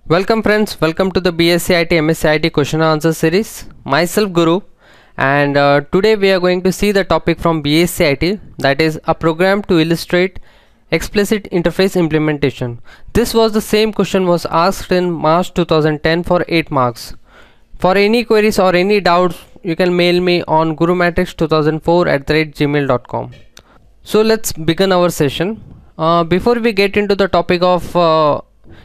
Welcome friends, welcome to the BSc IT MSc IT question and answer series. Myself Guru, and today we are going to see the topic from BSc IT, that is a program to illustrate explicit interface implementation. This was the same question was asked in March 2010 for 8 marks. For any queries or any doubts, you can mail me on gurumatrix2004@gmail.com. So let's begin our session. Before we get into the topic of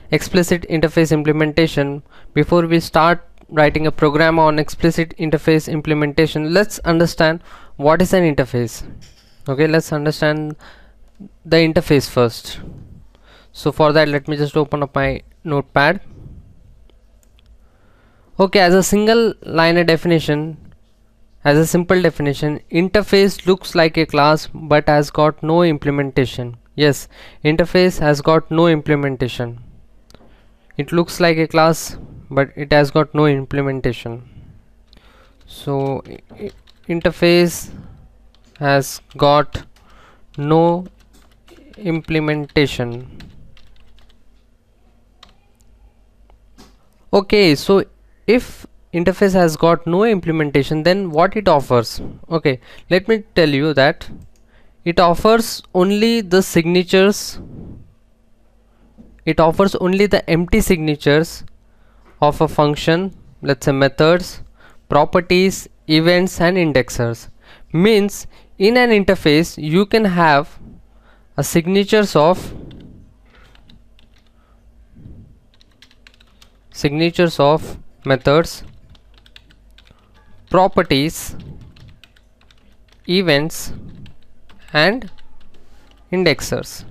explicit interface implementation, before we start writing a program on explicit interface implementation, let's understand what is an interface. Okay, let's understand the interface first. So for that, let me just open up my notepad. Okay, as a single liner definition, as a simple definition, interface looks like a class but has got no implementation. Yes, interface has got no implementation. It looks like a class but it has got no implementation. So interface has got no implementation. Okay, so if interface has got no implementation, then what it offers? Okay, let me tell you that it offers only the signatures. It offers only the empty signatures of a function, let's say methods, properties, events and indexers. Means in an interface you can have a signatures of methods, properties, events and indexers.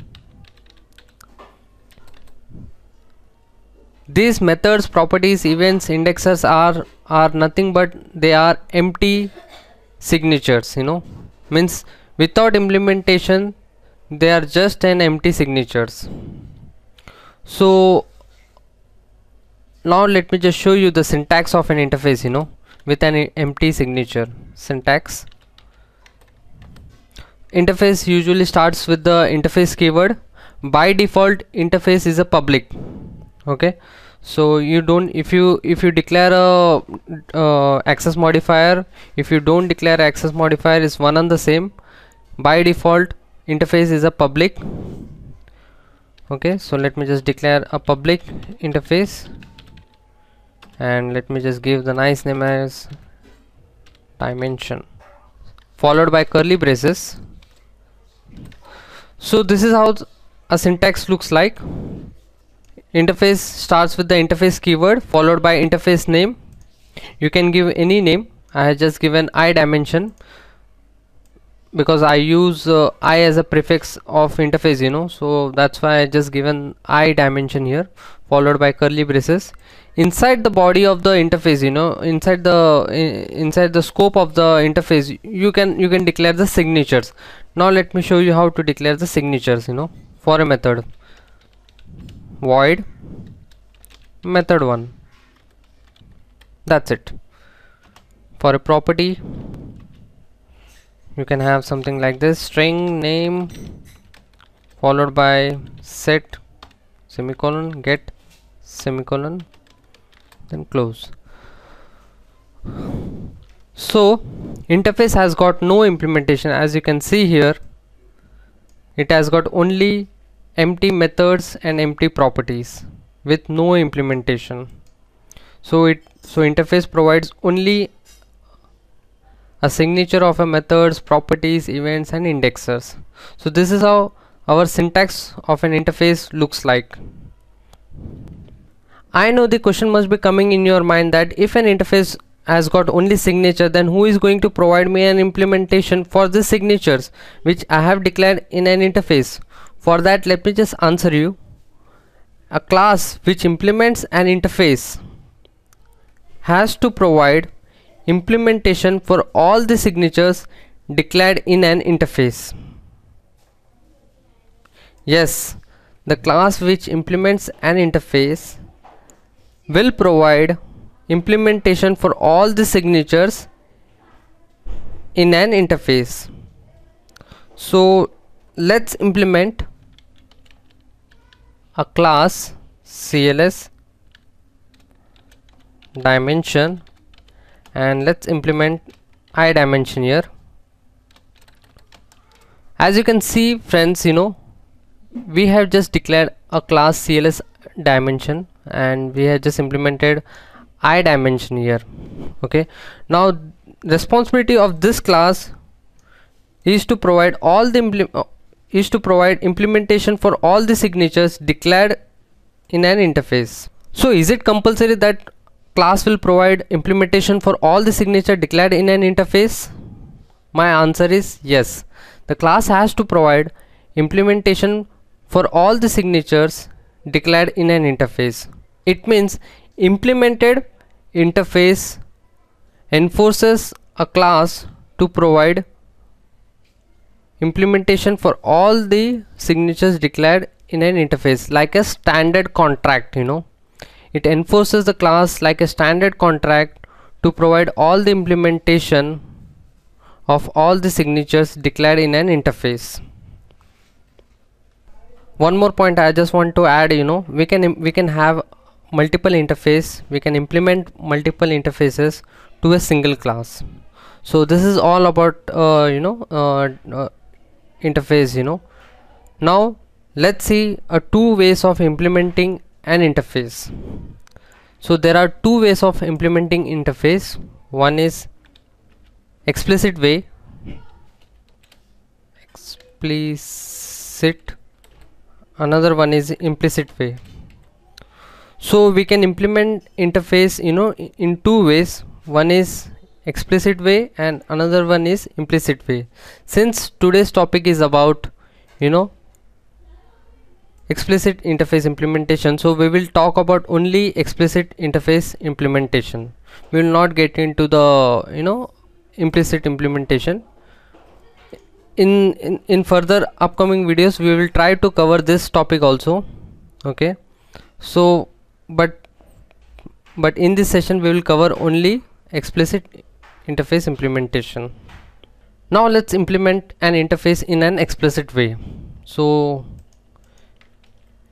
These methods, properties, events, indexers are nothing but they are empty signatures, means without implementation they are just an empty signatures. So now let me just show you the syntax of an interface, with an empty signature. Syntax: interface usually starts with the interface keyword. By default interface is a public. Okay, so you don't, if you declare a access modifier, if you don't declare access modifier, is one and the same. By default interface is a public. Okay, so let me just declare a public interface and let me just give the nice name as dimension, followed by curly braces. So this is how a syntax looks like. Interface starts with the interface keyword followed by interface name. You can give any name. I have just given I dimension because I use I as a prefix of interface, so that's why I just given I dimension here, followed by curly braces. Inside the body of the interface, inside the scope of the interface, you can declare the signatures. Now let me show you how to declare the signatures, for a method. Void method1, that's it. For a property you can have something like this: string name followed by set semicolon, get semicolon, then close. So interface has got no implementation. As you can see here, it has got only empty methods and empty properties with no implementation. So interface provides only a signature of a methods, properties, events and indexers. So this is how our syntax of an interface looks like. I know the question must be coming in your mind that if an interface has got only signature, then who is going to provide me an implementation for the signatures which I have declared in an interface? For that, let me just answer you. A class which implements an interface has to provide implementation for all the signatures declared in an interface. Yes, the class which implements an interface will provide implementation for all the signatures in an interface. So let's implement a class CLS dimension, and let's implement I dimension here. As you can see friends, we have just declared a class CLS dimension and we have just implemented I dimension here. Okay, now responsibility of this class is to provide implementation for all the signatures declared in an interface. So is it compulsory that class will provide implementation for all the signature declared in an interface? My answer is yes. The class has to provide implementation for all the signatures declared in an interface. It means implemented interface enforces a class to provide implementation for all the signatures declared in an interface, like a standard contract. It enforces the class like a standard contract to provide all the implementation of all the signatures declared in an interface. One more point I just want to add, we can have multiple interface, we can implement multiple interfaces to a single class. So this is all about interface. Now let's see two ways of implementing an interface. So there are two ways of implementing interface. One is explicit way, another one is implicit way. So we can implement interface in two ways. One is explicit way and another one is implicit way. Since today's topic is about explicit interface implementation, so we will talk about only explicit interface implementation. We will not get into the implicit implementation. In further upcoming videos we will try to cover this topic also. Okay, so but in this session we will cover only explicit interface implementation. Now let's implement an interface in an explicit way. So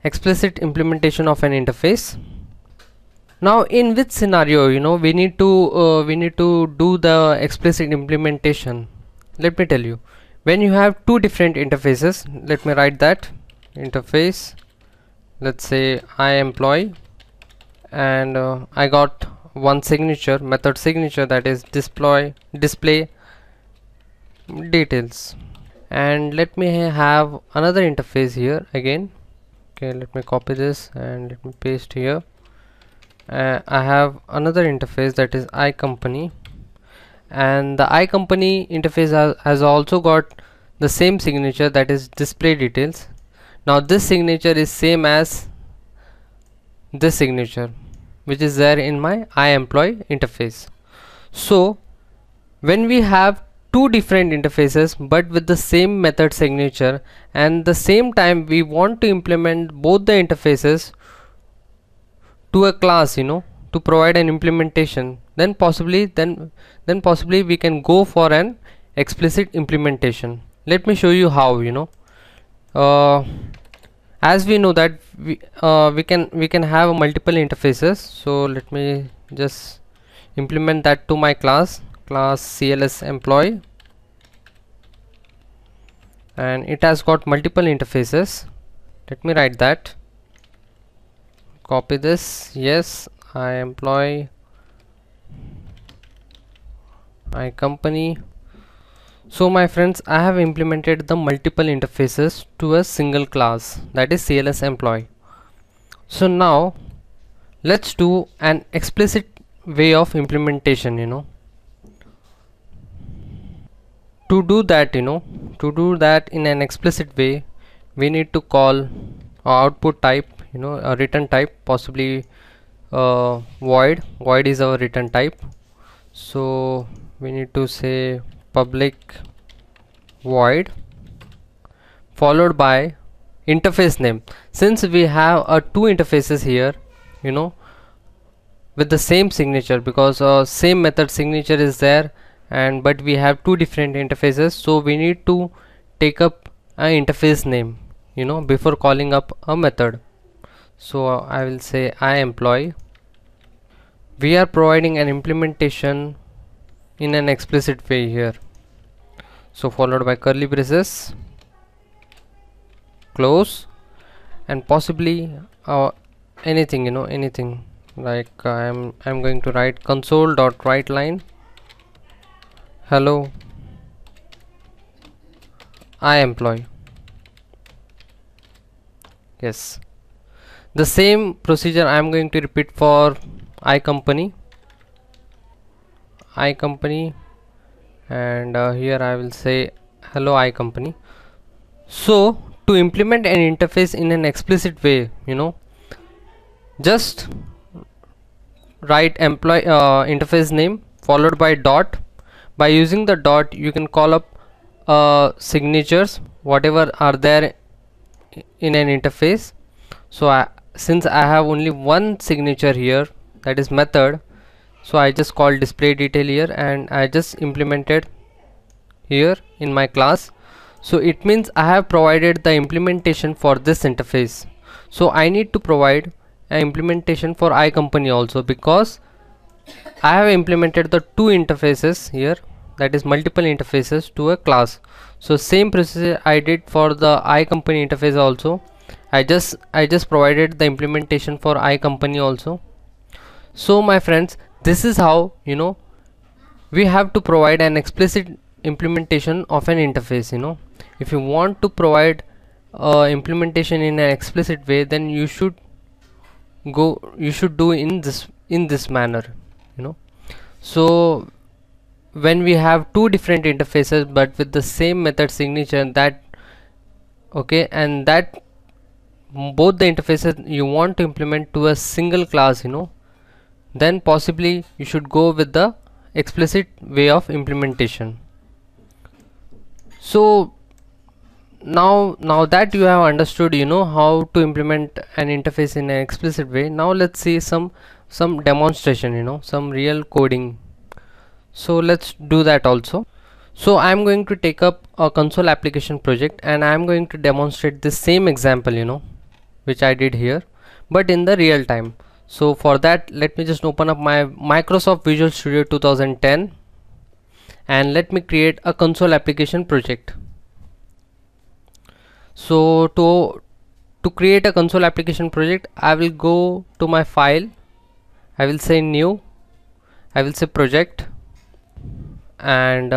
explicit implementation of an interface. Now in which scenario we need to do the explicit implementation? Let me tell you. When you have two different interfaces, let me write that interface, let's say I employee, and I got one signature, method signature, that is display details, and let me have another interface here again. Okay, let me copy this and let me paste here. I have another interface, that is I company, and the I company interface has also got the same signature, that is display details. Now this signature is same as this signature which is there in my I employee interface. So when we have two different interfaces but with the same method signature, and the same time we want to implement both the interfaces to a class to provide an implementation, then possibly we can go for an explicit implementation. Let me show you how. As we know that we can have multiple interfaces, so let me just implement that to my class CLS employee, and it has got multiple interfaces. Let me write that, copy this, yes, I employee, I company. So my friends, I have implemented the multiple interfaces to a single class, that is CLS employee. So now let's do an explicit way of implementation. To do that in an explicit way, we need to call output type, a return type, possibly void is our return type. So we need to say public void followed by interface name. Since we have two interfaces here with the same signature, because same method signature is there, and but we have two different interfaces, so we need to take up an interface name before calling up a method. So I will say I employee we are providing an implementation in an explicit way here. So followed by curly braces, close, and possibly anything, anything like I'm going to write console.writeLine hello I employee. Yes, the same procedure I am going to repeat for iCompany, and here I will say hello iCompany. So to implement an interface in an explicit way, just write employee interface name followed by dot. By using the dot, you can call up signatures whatever are there in an interface. So since I have only one signature here, that is method, so I just called display detail here and I just implemented here in my class. So it means I have provided the implementation for this interface. So I need to provide an implementation for iCompany also, because I have implemented the two interfaces here, that is multiple interfaces to a class. So same procedure I did for the iCompany interface also. I just provided the implementation for iCompany also. So my friends, this is how we have to provide an explicit implementation of an interface. If you want to provide implementation in an explicit way, then you should do in this manner. So when we have two different interfaces but with the same method signature, that and that both the interfaces you want to implement to a single class, then possibly you should go with the explicit way of implementation. So now that you have understood how to implement an interface in an explicit way, now let's see some demonstration, some real coding. So let's do that also. So I'm going to take up a console application project and I'm going to demonstrate the same example, which I did here, but in the real time. So for that, let me just open up my Microsoft Visual Studio 2010 and let me create a console application project. So to create a console application project, I will go to my file, I will say new, I will say project, and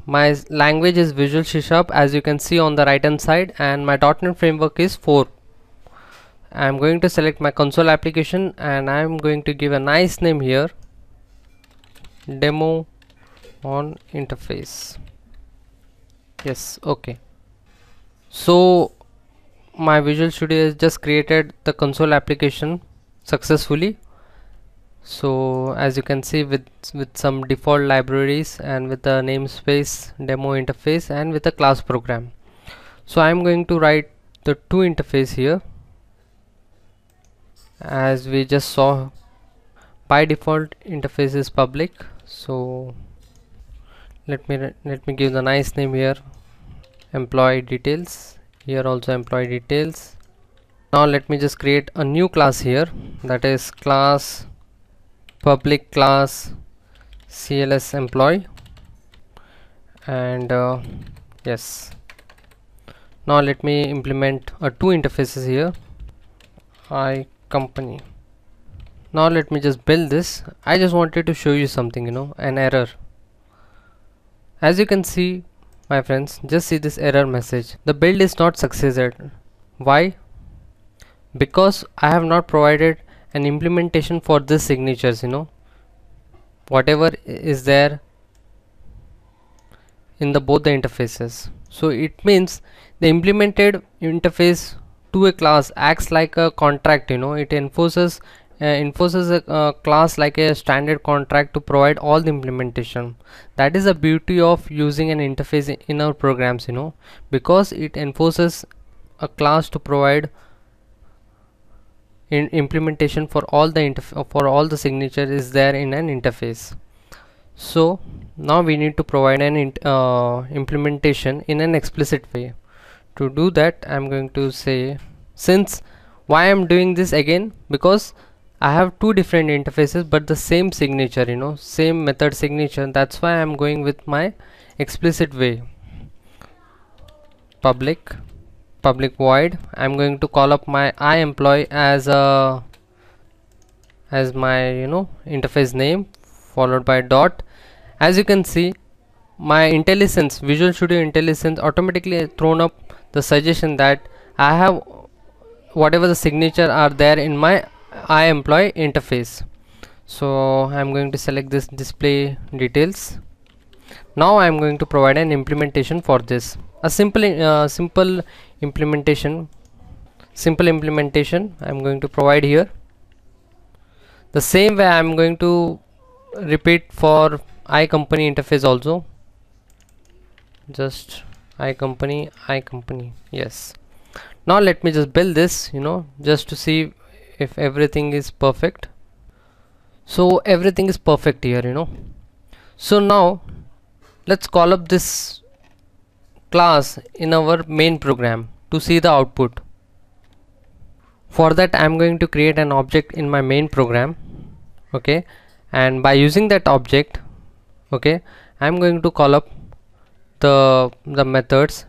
my language is Visual C#, as you can see on the right hand side, and my .NET framework is 4. I'm going to select my console application and I'm going to give a nice name here, demo on interface. Yes, okay. So my Visual Studio has just created the console application successfully. So as you can see, with some default libraries and with the namespace, demo interface, and with a class program. So I'm going to write the two interface here. As we just saw, by default interface is public, so let me give the nice name here, employee details. Here also employee details. Now let me just create a new class here, that is class public class CLS employee, and yes, now let me implement two interfaces here, iCompany. Now let me just build this. I just wanted to show you something, an error. As you can see, my friends, just see this error message, the build is not succeeded. Why? Because I have not provided an implementation for this signatures, whatever is there in both the interfaces. So it means the implemented interface to a class acts like a contract, it enforces a class like a standard contract to provide all the implementation. That is the beauty of using an interface in our programs, because it enforces a class to provide implementation for all the signature is there in an interface. So now we need to provide an implementation in an explicit way. To do that, I'm going to say, since why I'm doing this again, because I have two different interfaces but the same signature, you know, same method signature. That's why I'm going with my explicit way. Public void. I'm going to call up my iEmployee as my, you know, interface name, followed by dot. As you can see, my IntelliSense, Visual Studio IntelliSense automatically thrown up the suggestion that I have whatever the signature are there in my iEmployee interface. So I'm going to select this display details. Now I'm going to provide an implementation for this, a simple implementation I'm going to provide here. The same way I'm going to repeat for iCompany interface also. Just iCompany, yes. Now let me just build this, you know, just to see if everything is perfect. So everything is perfect here, you know. So now let's call up this class in our main program to see the output. For that I'm going to create an object in my main program, okay, and by using that object, okay, I'm going to call up the methods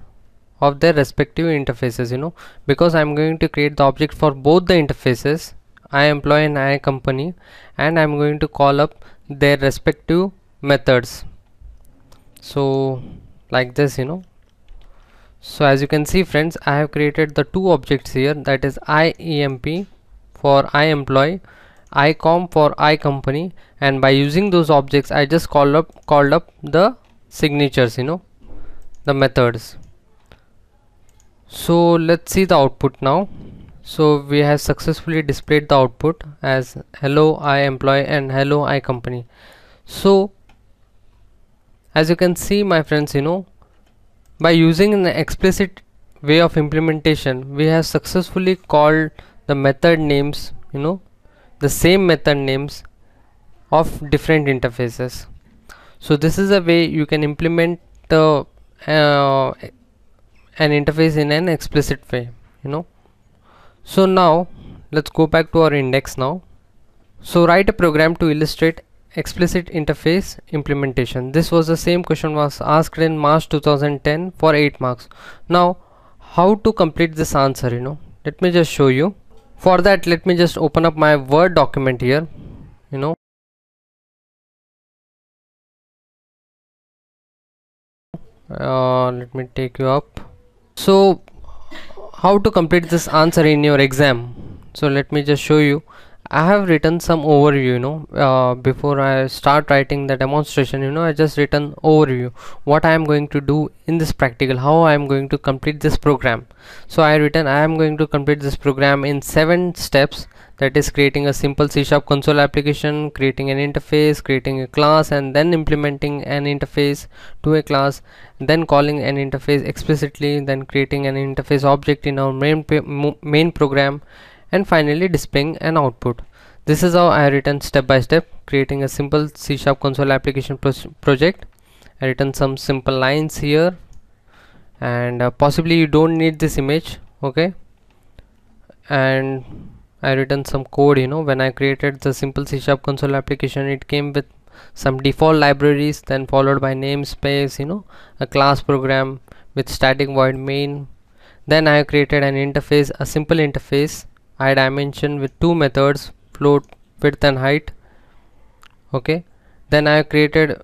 of their respective interfaces, you know, because I'm going to create the object for both the interfaces, iEmployee and iCompany, and I'm going to call up their respective methods. So like this, you know. So as you can see friends, I have created the two objects here, that is iEMP for iEmployee, iComp for iCompany, and by using those objects I just called up the signatures, you know, the methods. So let's see the output now. So we have successfully displayed the output as hello iEmployee and hello iCompany. So as you can see my friends, you know, by using an explicit way of implementation, we have successfully called the method names, you know, the same method names of different interfaces. So this is a way you can implement an interface in an explicit way, you know. So now let's go back to our index now. So write a program to illustrate explicit interface implementation. This was the same question was asked in March 2010 for 8 marks. Now how to complete this answer, you know, let me just show you. For that let me just open up my Word document here, you know. Let me take you up. So how to complete this answer in your exam? So let me just show you. I have written some overview, you know, before I start writing the demonstration, you know, I just written overview what I am going to do in this practical, how I am going to complete this program. So I written I am going to complete this program in 7 steps, that is creating a simple C# console application, creating an interface, creating a class, and then implementing an interface to a class, then calling an interface explicitly, then creating an interface object in our main program, and finally displaying an output. This is how I have written step by step, creating a simple C# console application project. I written some simple lines here, and possibly you don't need this image, okay, and I written some code, you know. When I created the simple C# console application, it came with some default libraries, then followed by namespace, you know, a class program with static void main. Then I have created an interface, a simple interface, iDimension with 2 methods, float, width and height, okay. Then I have created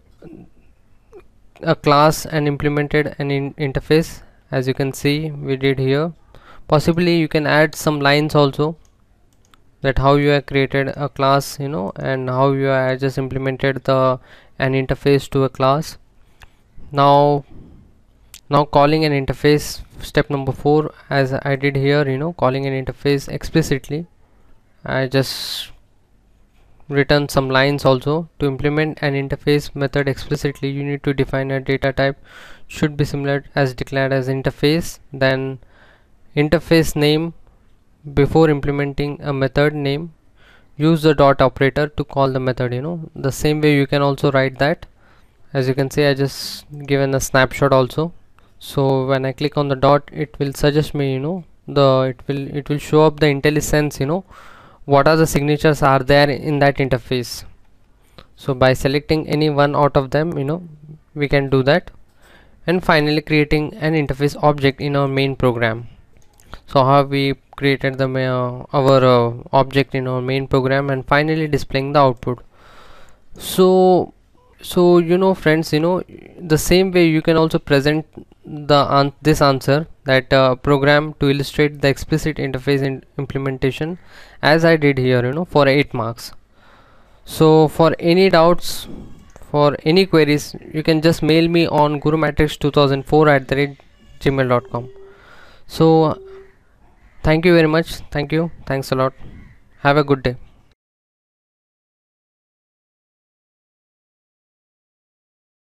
a class and implemented an interface, as you can see we did here. Possibly you can add some lines also, that how you have created a class, you know, and how you have just implemented an interface to a class. Now calling an interface, step number 4, as I did here, you know, calling an interface explicitly. I just written some lines also. To implement an interface method explicitly, you need to define a data type should be similar as declared as interface, then interface name. Before implementing a method name, use the dot operator to call the method, you know. The same way you can also write that. As you can see, I just given a snapshot also. So when I click on the dot, it will suggest me, you know, it will show up the IntelliSense, you know, what are the signatures are there in that interface. So by selecting any one out of them, we can do that. And finally creating an interface object in our main program. So how we created the our object in our main program, and finally displaying the output. So friends, the same way you can also present this answer, that program to illustrate the explicit interface in implementation, as I did here, for 8 marks. So for any doubts, for any queries, you can just mail me on gurumatrix2004@gmail.com. So thank you very much. Thanks a lot. Have a good day.